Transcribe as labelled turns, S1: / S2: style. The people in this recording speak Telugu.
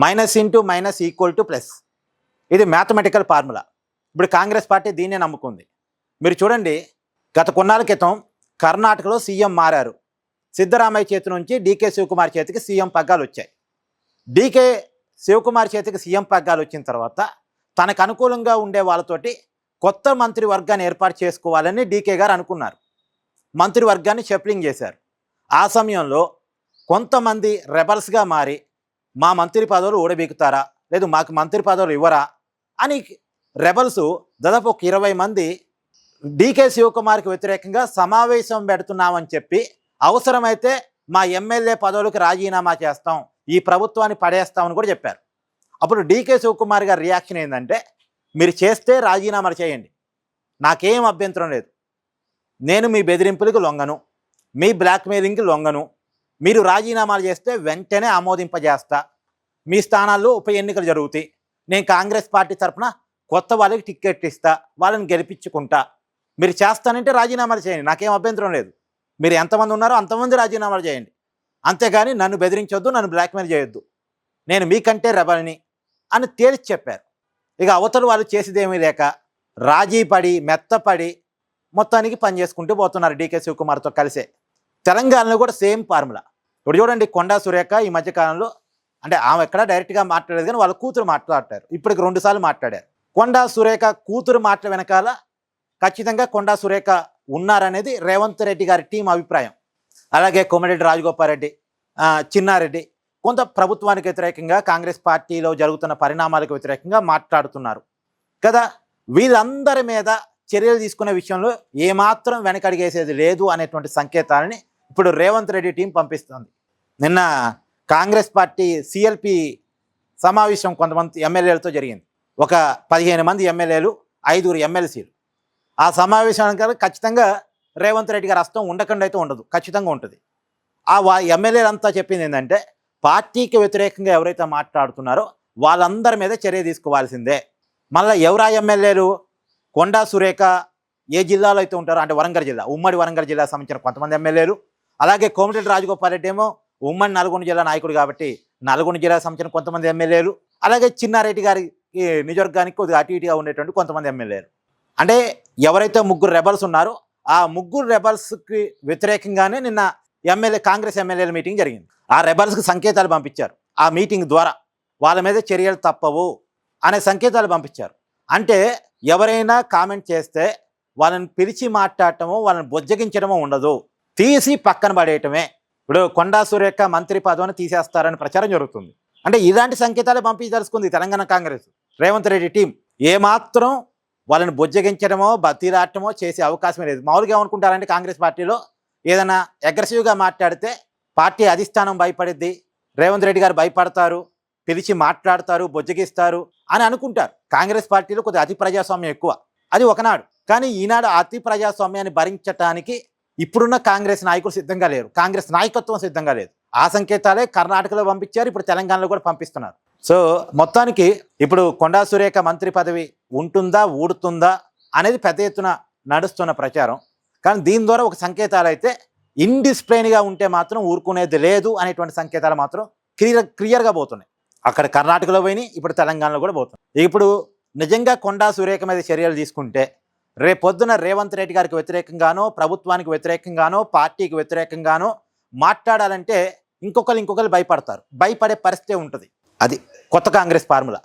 S1: Minus into minus equal to plus. ఇది మ్యాథమెటికల్ ఫార్ములా. ఇప్పుడు కాంగ్రెస్ పార్టీ దీన్నే నమ్ముకుంది. మీరు చూడండి, గత కొన్నాళ్ళ క్రితం కర్ణాటకలో సీఎం మారారు. సిద్ధరామయ్య చేతి నుంచి డీకే శివకుమార్ చేతికి సీఎం పగ్గాలు వచ్చాయి. డీకే శివకుమార్ చేతికి సీఎం పగ్గాలు వచ్చిన తర్వాత తనకు అనుకూలంగా ఉండే వాళ్ళతోటి కొత్త మంత్రివర్గాన్ని ఏర్పాటు చేసుకోవాలని డీకే గారు అనుకున్నారు. మంత్రివర్గాన్ని షఫ్లింగ్ చేశారు. ఆ సమయంలో కొంతమంది రెబల్స్గా మారి మా మంత్రి పదవులు ఊడబీకుతారా, లేదు మాకు మంత్రి పదవులు ఇవ్వరా అని రెబల్స్ దాదాపు ఒక 20 మంది డీకే శివకుమార్కి వ్యతిరేకంగా సమావేశం పెడుతున్నామని చెప్పి అవసరమైతే మా ఎమ్మెల్యే పదవులకు రాజీనామా చేస్తాం, ఈ ప్రభుత్వాన్ని పడేస్తామని కూడా చెప్పారు. అప్పుడు డీకే శివకుమార్ గారి రియాక్షన్ ఏంటంటే, మీరు చేస్తే రాజీనామాలు చేయండి, నాకేం అభ్యంతరం లేదు, నేను మీ బెదిరింపులకు లొంగను, మీ బ్లాక్మెయిలింగ్కి లొంగను, మీరు రాజీనామాలు చేస్తే వెంటనే ఆమోదింపజేస్తా, మీ స్థానాల్లో ఉప ఎన్నికలు జరుగుతాయి, నేను కాంగ్రెస్ పార్టీ తరఫున కొత్త వాళ్ళకి టికెట్ ఇస్తా, వాళ్ళని గెలిపించుకుంటా, మీరు చేస్తానంటే రాజీనామాలు చేయండి, నాకేం అభ్యంతరం లేదు, మీరు ఎంతమంది ఉన్నారో అంతమంది రాజీనామాలు చేయండి, అంతేగాని నన్ను బెదిరించొద్దు, నన్ను బ్లాక్మెయిల్ చేయొద్దు, నేను మీకంటే రెబల్ని అని తేల్చి చెప్పారు. ఇక అవతల వాళ్ళు చేసేదేమీ లేక రాజీ పడి మెత్తపడి మొత్తానికి పని చేసుకుంటూ పోతున్నారు డీకే శివకుమార్తో కలిసే. తెలంగాణలో కూడా సేమ్ ఫార్ములా. ఇప్పుడు చూడండి, కొండా సురేఖ ఈ మధ్యకాలంలో, అంటే ఆమె ఎక్కడ డైరెక్ట్గా మాట్లాడేది కానీ వాళ్ళ కూతురు మాట్లాడతారు. ఇప్పటికి 2 సార్లు మాట్లాడారు. కొండా సురేఖ కూతురు మాటల వెనకాల ఖచ్చితంగా కొండా సురేఖ ఉన్నారనేది రేవంత్ రెడ్డి గారి టీం అభిప్రాయం. అలాగే కోమటిరెడ్డి రాజగోపాల్ రెడ్డి, చిన్నారెడ్డి కొంత ప్రభుత్వానికి వ్యతిరేకంగా కాంగ్రెస్ పార్టీలో జరుగుతున్న పరిణామాలకు వ్యతిరేకంగా మాట్లాడుతున్నారు కదా. వీళ్ళందరి మీద చర్యలు తీసుకునే విషయంలో ఏమాత్రం వెనకడిగేసేది లేదు అనేటువంటి సంకేతాలని ఇప్పుడు రేవంత్ రెడ్డి టీం పంపిస్తుంది. నిన్న కాంగ్రెస్ పార్టీ సిఎల్పి సమావేశం కొంతమంది ఎమ్మెల్యేలతో జరిగింది. ఒక 15 మంది ఎమ్మెల్యేలు, 5 ఎమ్మెల్సీలు. ఆ సమావేశానికి ఖచ్చితంగా రేవంత్ రెడ్డి గారి హస్తం ఉండకుండా అయితే ఉండదు, ఖచ్చితంగా ఉంటుంది. ఆ ఎమ్మెల్యేలంతా చెప్పింది ఏంటంటే, పార్టీకి వ్యతిరేకంగా ఎవరైతే మాట్లాడుతున్నారో వాళ్ళందరి మీద చర్య తీసుకోవాల్సిందే. మళ్ళీ ఎవరా ఎమ్మెల్యేలు? కొండా సురేఖ ఏ జిల్లాలో అయితే ఉంటారో, అంటే వరంగల్ జిల్లా, ఉమ్మడి వరంగల్ జిల్లా సంబంధించిన కొంతమంది ఎమ్మెల్యేలు, అలాగే కోమటిరెడ్డి రాజగోపాల్ రెడ్డి ఏమో ఉమ్మడి నల్గొండ జిల్లా నాయకుడు కాబట్టి నల్గొండ జిల్లాకు సంబంధించిన కొంతమంది ఎమ్మెల్యేలు, అలాగే చిన్నారెడ్డి గారి నియోజకవర్గానికి కొద్దిగా అటు ఇటుగా ఉండేటువంటి కొంతమంది ఎమ్మెల్యేలు. అంటే ఎవరైతే 3 రెబల్స్ ఉన్నారో ఆ 3 రెబల్స్కి వ్యతిరేకంగానే నిన్న కాంగ్రెస్ ఎమ్మెల్యేల మీటింగ్ జరిగింది. ఆ రెబల్స్కి సంకేతాలు పంపించారు. ఆ మీటింగ్ ద్వారా వాళ్ళ మీద చర్యలు తప్పవు అనే సంకేతాలు పంపించారు. అంటే ఎవరైనా కామెంట్ చేస్తే వాళ్ళని పిలిచి మాట్లాడటమో వాళ్ళని బొజ్జగించడమో ఉండదు, తీసి పక్కన పడేయటమే. ఇప్పుడు కొండా సురేఖ మంత్రి పదవిని తీసేస్తారని ప్రచారం జరుగుతుంది. అంటే ఇలాంటి సంకేతాలు పంపించదలుచుకుంది తెలంగాణ కాంగ్రెస్ రేవంత్ రెడ్డి టీం. ఏమాత్రం వాళ్ళని బొజ్జగించడమో బతీలాటమో చేసే అవకాశమే లేదు. మామూలుగా ఏమనుకుంటారంటే, కాంగ్రెస్ పార్టీలో ఏదైనా అగ్రెసివ్గా మాట్లాడితే పార్టీ అధిష్టానం భయపడిద్ది, రేవంత్ రెడ్డి గారు భయపడతారు, పిలిచి మాట్లాడతారు, బొజ్జగిస్తారు అని అనుకుంటారు. కాంగ్రెస్ పార్టీలో కొద్దిగా అతి ప్రజాస్వామ్యం ఎక్కువ, అది ఒకనాడు. కానీ ఈనాడు అతి ప్రజాస్వామ్యాన్ని భరించడానికి ఇప్పుడున్న కాంగ్రెస్ నాయకులు సిద్ధంగా లేరు, కాంగ్రెస్ నాయకత్వం సిద్ధంగా లేదు. ఆ సంకేతాలే కర్ణాటకలో పంపించారు, ఇప్పుడు తెలంగాణలో కూడా పంపిస్తున్నారు. సో మొత్తానికి ఇప్పుడు కొండా సురేఖ మంత్రి పదవి ఉంటుందా ఊడుతుందా అనేది పెద్ద ఎత్తున నడుస్తున్న ప్రచారం. కానీ దీని ద్వారా ఒక సంకేతాలు అయితే, ఇండిస్ప్లైన్గా ఉంటే మాత్రం ఊరుకునేది లేదు అనేటువంటి సంకేతాలు మాత్రం క్లియర్గా పోతున్నాయి. అక్కడ కర్ణాటకలో పోయినాయి, ఇప్పుడు తెలంగాణలో కూడా పోతున్నాయి. ఇప్పుడు నిజంగా కొండా సురేఖ మీద చర్యలు తీసుకుంటే రేపొద్దున రేవంత్ రెడ్డి గారికి వ్యతిరేకంగానో, ప్రభుత్వానికి వ్యతిరేకంగానో, పార్టీకి వ్యతిరేకంగానో మాట్లాడాలంటే ఇంకొకరు భయపడతారు, భయపడే పరిస్థితి ఉంటుంది. అది కొత్త కాంగ్రెస్ ఫార్ములా.